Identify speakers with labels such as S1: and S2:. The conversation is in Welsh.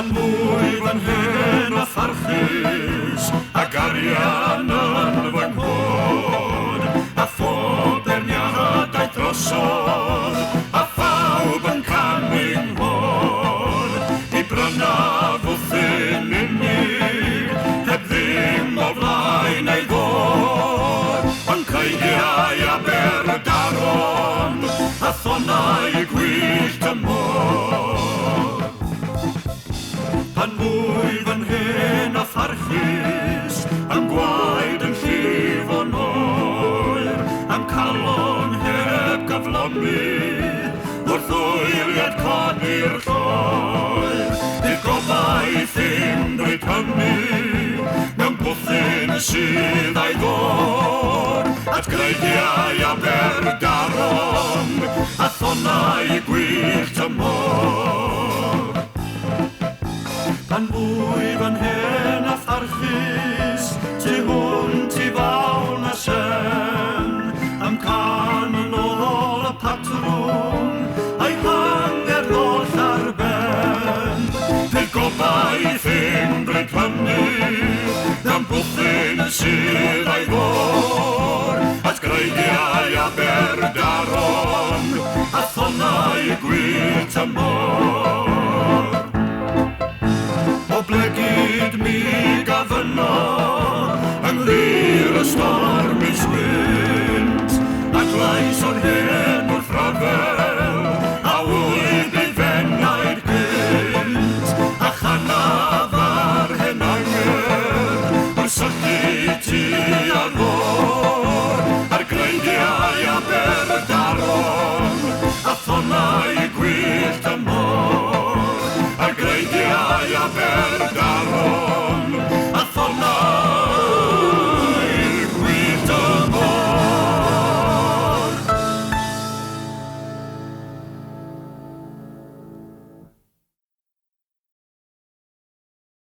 S1: Pan mwy fan hyn a pharchus, ac arian yn fy nghod, a phoberniadau drosodd, a phawb yn canu'n hod, i brynaf wrthyn unig, heb ddim o flaen ei ddod, ond creigiau a berdaron, a thonau gwyllt y môr. Pan mwy fan hyn a pharchus, am gwaed yn llif o'n oer, am calon heb gyflomi, wrth oeriad coni'r lloer. Bydd gobaith unrhyw hynny, mewn bwthyn sydd a'i ddod, at greigiau a berdaron, a thonau gwyllt y môr. Pan mwy fan hyn a pharchus, tu hwnt i fawn a sen, am can yn ôl y patrwm, a'i hanger ddoll ar ben. Bydd gobaith unrhyw hynny, mewn bwthyn sydd a'i ddod, at greigiau a berdaron, a thonau gwyllt y môr. O blegyd mi gafyno, yng nglir y storm is wynt, a glais o'r hen